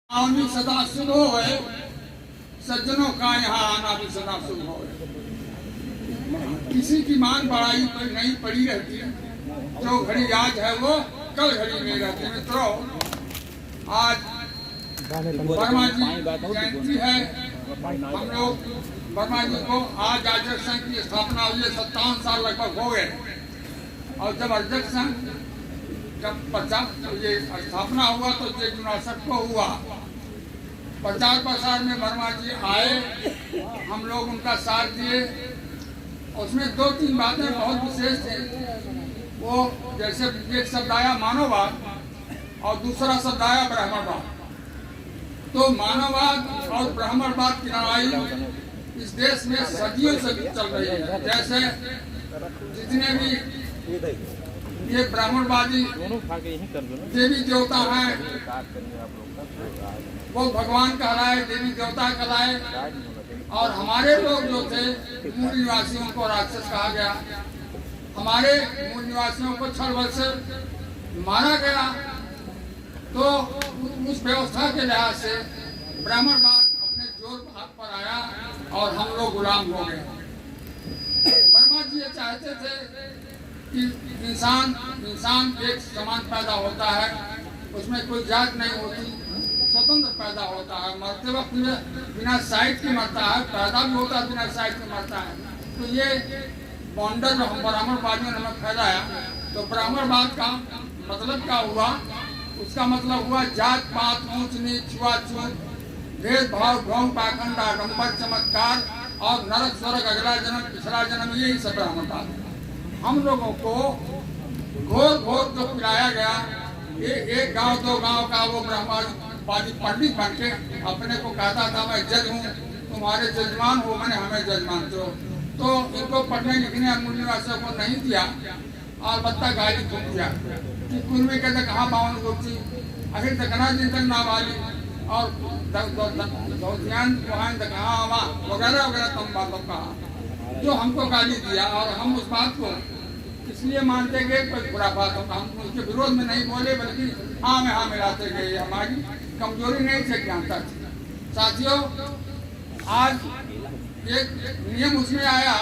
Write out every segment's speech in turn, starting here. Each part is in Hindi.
आना सदा शुभ है, सज्जनों का यहाँ आना भी सदा शुभ हो। किसी की मान बढ़ाई पर नहीं पड़ी रहती है, जो घड़ी आज है वो कल घड़ी नहीं रहती। मित्रों, आज वर्मा जी जयंती है। हम लोग वर्मा जी को आज अध्यक्ष संघ की स्थापना हुई है, 57 साल लगभग हो गए। और जब अध्यक्ष संघ ये स्थापना हुआ तो 1959 को हुआ। प्रचार प्रसार में वर्मा जी आए, हम लोग उनका साथ दिए। उसमें 2-3 बातें बहुत विशेष थी। वो जैसे एक शब्द आया मानववाद और दूसरा शब्द आया ब्राह्मणवाद। तो मानववाद और ब्राह्मणवाद की लड़ाई इस देश में सदियों से चल रही है। जैसे जितने भी ये ब्राह्मणवादी देवी देवता हैं, वो भगवान कहलाए, देवी देवता कहलाए। और हमारे लोग जो थे मूल निवासियों को राक्षस कहा गया। हमारे मूल निवासियों को छल बल से मारा गया। तो उस व्यवस्था के लिहाज से ब्राह्मणवाद अपने जोर पर आया और हम लोग गुलाम हो गए। वर्मा जी ये चाहते थे कि इंसान एक समान पैदा होता है, उसमें कोई जात नहीं होती, स्वतंत्र पैदा होता है। मरते वक्त बिना साइड के मरता है, पैदा भी होता है बिना साइड के मरता है। तो ये बॉन्डर जो हम ब्राह्मणवादियों ने हमें फैलाया, तो ब्राह्मणवाद का मतलब क्या हुआ? उसका मतलब हुआ जात पात, ऊंच नीच, छुआछूत, भेदभाव, ढोंग, पाखंड, आडंबर, चमत्कार और नरक स्वर्ग, अगला जन्म, पिछला जन्म, यही सब ब्राह्मणवाद। हम लोगों को घोर घोर जो पिलाया गया, एक गांव 2 गांव का वो ब्राह्मणवादी पंडित बन के अपने को कहता था मैं जज हूँ, तुम्हारे जजमान हो, मैंने हमें जज मानते हो। तो इनको पढ़ने लिखने मूल निवासियों को नहीं दिया और बत्ता गाली खूब दिया कि कुर्मी के तक कहाँ बावन गुप्ती, अखिर तकना दिन तक ना वाली और वगैरह वगैरह तम बातों कहा, जो हमको गाली दिया। और हम उस बात को इसलिए मानते गए कोई खुराफात होता, हम उसके विरोध में नहीं बोले, बल्कि हाँ में हाँ मिलाते गए। हमारी कमजोरी नहीं थी, ज्ञानता थी। साथियों, आज एक नियम उसमें आया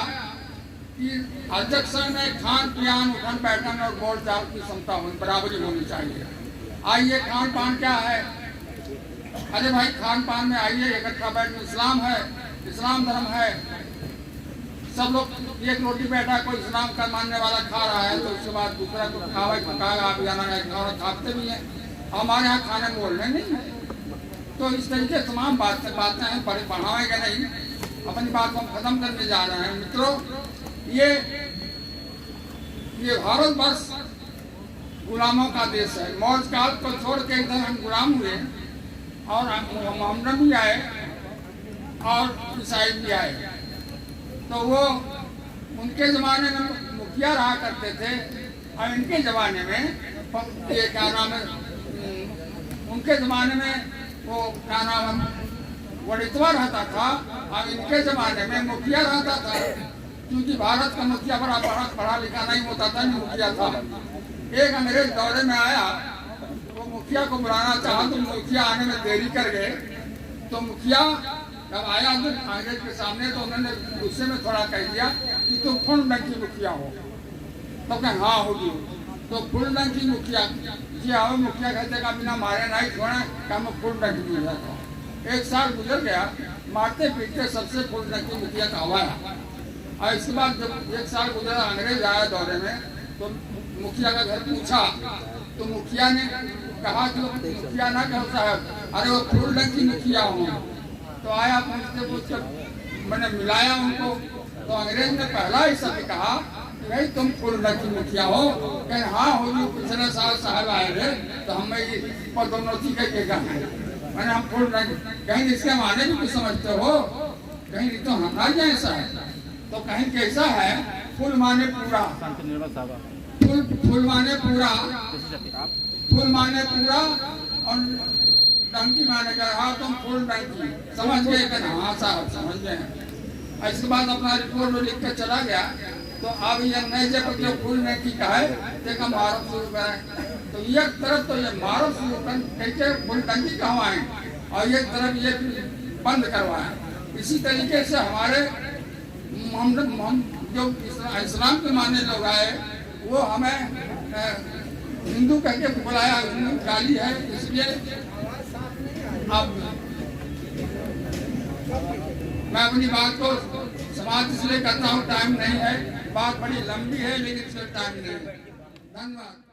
कि अध्यक्ष में खान पियान, उठन बैठन और बोलचाल की क्षमता बराबरी होनी चाहिए। आइए, खान पान क्या है? अरे भाई, खान पान में आइए, इकट्ठा बैठना इस्लाम है, इस्लाम धर्म है। सब लोग एक रोटी बैठा, कोई इस्लाम का मानने वाला खा रहा है तो उसके बाद दूसरा को खाएगा, आप जाना खाते भी हैं। हमारे यहाँ खाने में बोलने नहीं। तो इस तरीके तमाम बातें हैं, बढ़ाएंगे नहीं, अपनी बात को हम खत्म करने जा रहे हैं। मित्रों, ये भारतवर्ष गुलामों का देश है। मौर्य काल को छोड़ के इधर हम गुलाम हुए और मोहम्मद भी आए और ईसाई भी आए। तो वो उनके ज़माने में मुखिया रहा करते थे और इनके ज़माने में ये क्या नाम है, उनके ज़माने में वो क्या नाम है, वड़ितवा रहता था और इनके ज़माने में मुखिया रहता था। क्योंकि भारत का मुखिया पढ़ा लिखा नहीं होता था, मुखिया था। एक अंग्रेज दौरे में आया, वो मुखिया को बुलाना चाहा तो मुखिया आने में देरी कर गए। तो मुखिया जब आया तो अंग्रेज के सामने, तो उन्होंने गुस्से में थोड़ा कह दिया कि तुम फुल डंकी मुखिया हो। तो कहें हाँ होगी। तो फुल डंकी मुखिया जी आओ, मुखिया कहते का बिना मारे नहीं छोड़ा क्या मैं फुल डंकी मुखिया था। 1 साल गुजर गया, मारते पीटते सबसे फुल डंकी मुखिया कहवाया। और इसके बाद जब 1 साल गुजरा, अंग्रेज आया दौरे में, तो मुखिया का घर पूछा तो मुखिया ने कहा कि मुखिया ना कहो साहब, अरे वो फुल डंकी मुखिया हूँ। तो आया, पूछकर मैंने मिलाया उनको। तो अंग्रेज ने पहला ही शब्द कहा कि भाई तुम फुल डंकी मुखिया हो? कहें हाँ हो, पिछले साल साहब आए थे तो हमें पदोन्नति करके कहा, मैंने हम फुल डंकी। कहीं इसके माने भी कुछ समझते हो? कहीं तो हमारे यहाँ ऐसा है। तो कहीं कैसा है? फुल माने पूरा, फुल माने पूरा, फुल माने पूरा और डंकी माने का हाँ तुम फुल डंकी समझ गए? कहना हाँ साहब समझ गए। इसके बाद अपना रिपोर्ट में लिख कर चला गया। तो अब ये नहीं जब जो फुल डंकी का है देखा मारो शुरू करें। तो एक तरफ तो ये मारो शुरू कर, कैसे फुल डंकी कहवाएं और एक तरफ ये बंद करवाएं। इसी तरीके से हमारे हम जो इस्लाम के मानने लोग आए वो हमें हिंदू कह के बुलाया, हिंदू गाली है। इसलिए अब मैं अपनी बात को समाज इसलिए करता हूँ, टाइम नहीं है, बात बड़ी लंबी है लेकिन इसमें टाइम नहीं है। धन्यवाद।